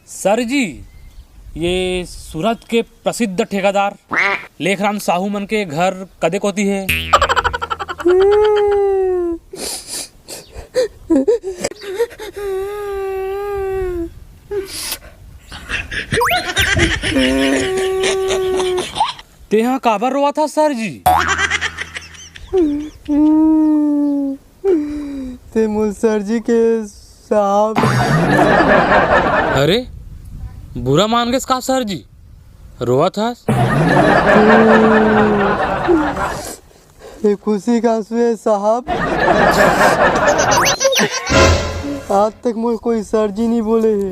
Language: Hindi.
सर जी, ये सूरत के प्रसिद्ध ठेकेदार लेखराम साहू मन के घर कदे कोती है? तेहा काबर रोआ था सर जी? ते मुल सर जी के साहब। अरे बुरा मान गए का सर जी? रोआ था? ये खुशी का आंसू है साहब। आज तक मुझे कोई सर जी नहीं बोले है।